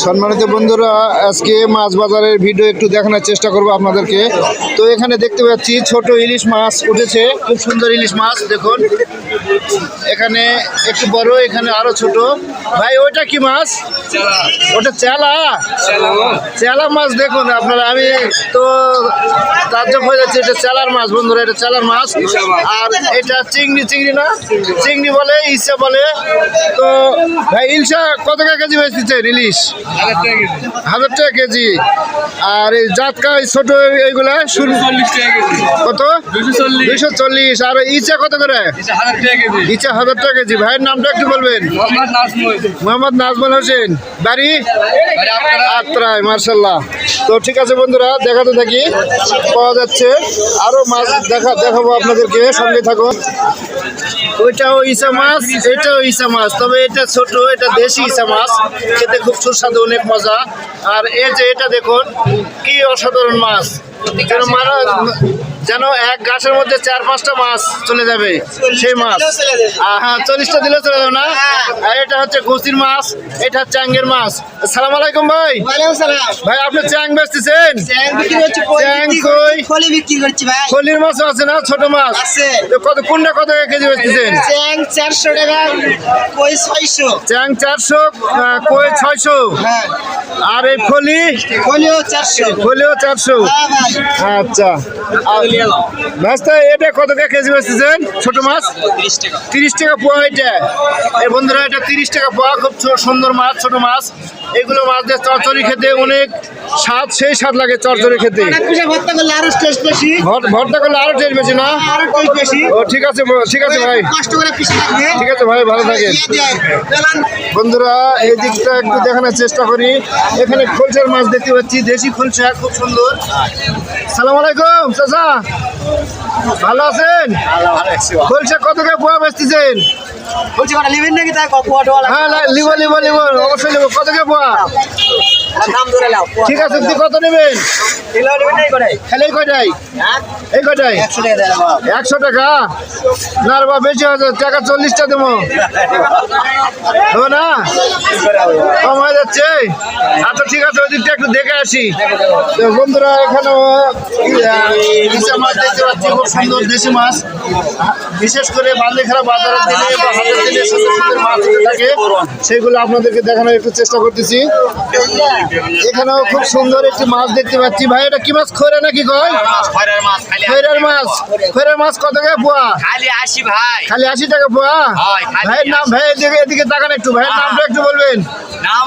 সম্মানিত বন্ধুরা, আজকে মাছ বাজারের ভিডিও একটু দেখানোর চেষ্টা করব আপনাদেরকে। তো এখানে দেখতে পাচ্ছি ছোট ইলিশ মাছ উঠেছে, খুব সুন্দর ইলিশ মাছ দেখুন। এখানে একটু বড়, এখানে আরো ছোট। ভাই ওইটা কি মাছ? ওটা চেলা। চেলা মাছ দেখুন আপনারা, আমি তো তাজ্জব হয়ে যাচ্ছে। এটা চেলার মাছ বন্ধুরা, এটা চেলার মাছ। আর এটা চিংড়ি, চিংড়ি না চিংড়ি বলে, ইলশা বলে। তো ভাই ইলশা কত টাকা কেজি বেচতেছেন? ইলিশ 1000 টাকা কেজি। আর এই জাতকা ছোট এইগুলা কত? 240। আর ইচা কত করে? ইচা 1000 টাকা কেজি। ভাইয়ের নামটা একটু বলবেন? মোহাম্মদ নাজমুল হোসেন, বাড়ি আত্রাই। মার্শাল্লাহ। তো ঠিক আছে বন্ধুরা, দেখাতে থাকি, পাওয়া যাচ্ছে আরো মাছ দেখাবো আপনাদেরকে, সঙ্গে থাকুন। ওইটাও ইচা মাছ, এটাও ইচা মাছ, তবে এটা ছোট, এটা দেশি ইচা মাছ, খেতে খুব সুস্বাদু, অনেক মজা। আর এই যে এটা দেখুন কি অসাধারণ মাছ, যেন এক গাছের মধ্যে 4-5টা মাছ চলে যাবে, সেই মাছ। হ্যাঁ, 40টা দিলে চলে যাবে না। আর এটা হচ্ছে ঘুষির মাছ, এটা চ্যাংয়ের মাছ। আসসালামু আলাইকুম ভাই। ভাই আপনি চ্যাং বেচতেছেন? খলির মাছ আছে না, ছোট মাছ কত, কোনটা কত কেজি বেচতেছেন? চ্যাং 400 টাকা, কই 600। চ্যাং 400, কই 600। আর এই ফলি? ফলিও 400। ফলিও 400। আচ্ছা, ভাস্তা এটা কত টাকা কেজি বেচতেছেন ছোট মাছ? 30 টাকা পোয়া। এটা এই বন্ধুরা, এটা 30 টাকা পোয়া। খুব সুন্দর মাছ, ছোট মাছ। এগুলো মাছ দিয়ে চরচড়ি খেতে অনেক স্বাদ, সেই স্বাদ লাগে চরচড়ি খেতে। ভর্তা করলে আরো টেস্ট বেশি। ভর্তা করলে আরো টেস্ট বেশি না? আরো টেস্ট বেশি। ও ঠিক আছে, ঠিক আছে ভাই, কষ্ট করে পিছে রাখবে। ঠিক আছে ভাই, ভালো থাকেন। বন্ধুরা এই দিকটা একটু দেখানোর চেষ্টা করি। এখানে খোলসার মাছ দেখতে পাচ্ছি, দেশি খোলসা, খুব সুন্দর। সালাম আলাইকুম চাচা, ভালো আছেন? খোলসা কত করে পোয়া বেচতেছেন? বলছি কটা নেবেন নাকি? তাই পোয়াটা হ্যাঁ লিব অবশ্যই লিব। কত করে পোয়া? দাম ধরে নাও। ঠিক আছে, আপনি কত নেবেন? কিলো নেবেন নাই করে? খালি এই কয়টাই? এই কয়টাই 100 টাকা দেন বাবা। 100 টাকা? না রে বাবা, বেশি হয়েছে, টাকা 40টা দেবো, হবে না? কম হয়ে যাচ্ছে। আচ্ছা ঠিক আছে, ওই দিকটা একটু দেখে আসি। তো বন্ধুরা, এখানেও ইলিশা মাছ দেখতে পাচ্ছি, খুব সুন্দর দেশি মাছ। বিশেষ করে বান্দিখারা বাজারের দিনে বা হাটের দিনে সুন্দর সুন্দর মাছ উঠে থাকে, সেগুলো আপনাদেরকে দেখানোর একটু চেষ্টা করতেছি। এখানেও খুব সুন্দর একটি মাছ দেখতে পাচ্ছি। ভাই এটা কি মাছ? খৈরা নাকি কয়? খৈরার মাছ। খৈরার মাছ কত টাকা পোয়া? খালি 80 ভাই। খালি 80 টাকা পোয়া? ভাইয়ের নাম, ভাই এদিকে তাকান একটু, ভাইয়ের নামটা একটু বলবেন? নাম